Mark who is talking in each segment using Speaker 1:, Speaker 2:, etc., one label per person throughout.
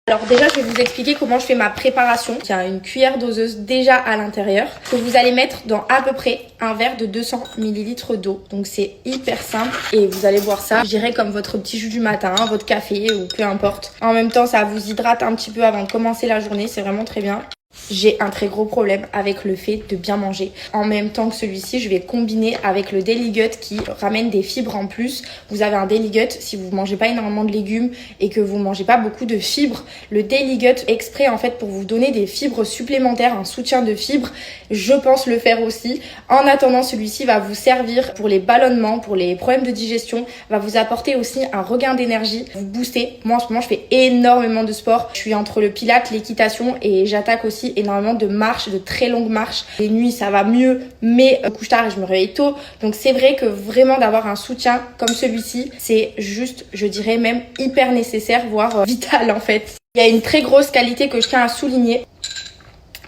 Speaker 1: Alors déjà, je vais vous expliquer comment je fais ma préparation. Il y a une cuillère doseuse déjà à l'intérieur que vous allez mettre dans à peu près un verre de 200 ml d'eau. Donc c'est hyper simple et vous allez boire ça, je dirais comme votre petit jus du matin, votre café ou peu importe. En même temps, ça vous hydrate un petit peu avant de commencer la journée, c'est vraiment très bien. J'ai un très gros problème avec le fait de bien manger. En même temps que celui-ci, je vais combiner avec le Daily Gut qui ramène des fibres en plus. Vous avez un Daily Gut, si vous mangez pas énormément de légumes et que vous mangez pas beaucoup de fibres, le Daily Gut exprès en fait pour vous donner des fibres supplémentaires, un soutien de fibres, je pense le faire aussi. En attendant, celui-ci va vous servir pour les ballonnements, pour les problèmes de digestion, va vous apporter aussi un regain d'énergie, vous booster. Moi en ce moment, je fais énormément de sport. Je suis entre le pilates, l'équitation et j'attaque aussi énormément de marches, de très longues marches. Les nuits, ça va mieux, mais je couche tard et je me réveille tôt. Donc c'est vrai que vraiment d'avoir un soutien comme celui-ci, c'est juste, je dirais même hyper nécessaire, voire vital en fait. Il y a une très grosse qualité que je tiens à souligner,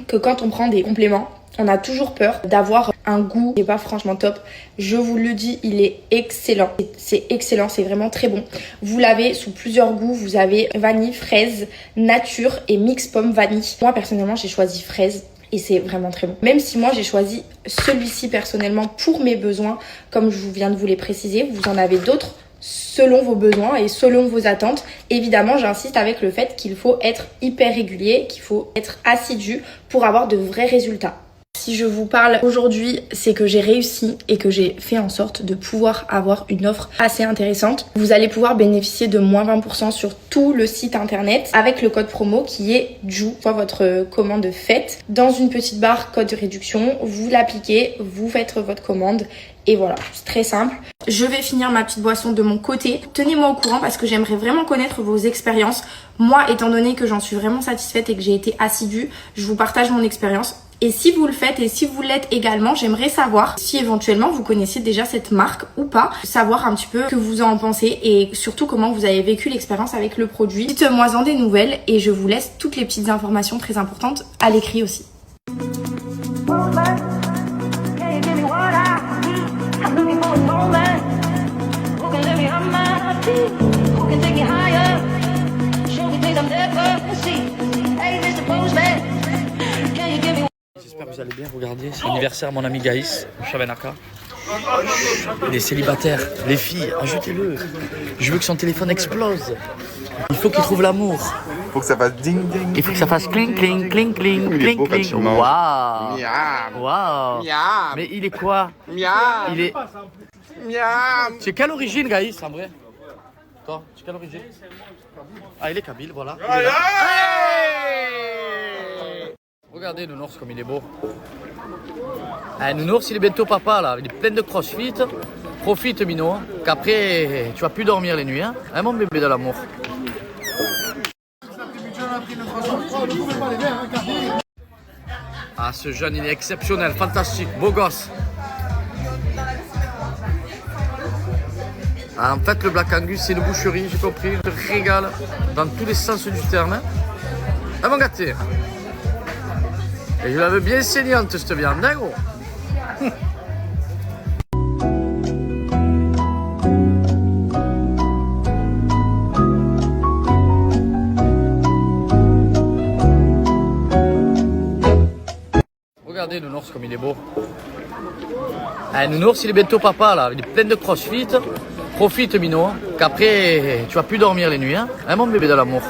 Speaker 1: que quand on prend des compléments, on a toujours peur d'avoir un goût qui n'est pas franchement top. Je vous le dis, il est excellent. C'est excellent, c'est vraiment très bon. Vous l'avez sous plusieurs goûts. Vous avez vanille, fraise, nature et mix pomme vanille. Moi, personnellement, j'ai choisi fraise et c'est vraiment très bon. Même si moi, j'ai choisi celui-ci personnellement pour mes besoins, comme je viens de vous les préciser. Vous en avez d'autres selon vos besoins et selon vos attentes. Évidemment, j'insiste avec le fait qu'il faut être hyper régulier, qu'il faut être assidu pour avoir de vrais résultats. Si je vous parle aujourd'hui, c'est que j'ai réussi et que j'ai fait en sorte de pouvoir avoir une offre assez intéressante. Vous allez pouvoir bénéficier de moins 20% sur tout le site internet avec le code promo qui est JOU, soit votre commande faite. Dans une petite barre code de réduction, vous l'appliquez, vous faites votre commande et voilà, c'est très simple. Je vais finir ma petite boisson de mon côté. Tenez-moi au courant parce que j'aimerais vraiment connaître vos expériences. Moi, étant donné que j'en suis vraiment satisfaite et que j'ai été assidue, je vous partage mon expérience. Et si vous le faites et si vous l'êtes également, j'aimerais savoir si éventuellement vous connaissiez déjà cette marque ou pas. Savoir un petit peu ce que vous en pensez et surtout comment vous avez vécu l'expérience avec le produit. Dites-moi-en des nouvelles et je vous laisse toutes les petites informations très importantes à l'écrit aussi.
Speaker 2: J'espère que vous allez bien, regardez, c'est l'anniversaire de mon ami Gaïs, Chabanaka. Il est célibataire, les filles, ajoutez-le. Je veux que son téléphone explose. Il faut qu'il trouve l'amour.
Speaker 3: Il faut que ça fasse ding ding.
Speaker 2: Il faut que ça fasse cling cling cling cling cling cling. Waouh. Waouh. Mais il est quoi? Il est... C'est quelle origine Gaïs en vrai? Toi, c'est quelle origine? Ah il est kabyle, voilà. Regardez Nounours comme il est beau. Ah, Nounours il est bientôt papa là, il est plein de crossfit. Profite Mino, qu'après tu vas plus dormir les nuits. Hein, mon bébé de l'amour. Ah ce jeune il est exceptionnel, fantastique, beau gosse. Ah, en fait le Black Angus c'est une boucherie, j'ai compris, je te régale dans tous les sens du terme. Ah mon gâté. Et je la veux bien saignante cette viande, hein gros. Regardez Nounours comme il est beau. Ah, Nounours il est bientôt papa là, il est plein de crossfit. Profite Mino, qu'après tu vas plus dormir les nuits. Hein, mon bébé de l'amour.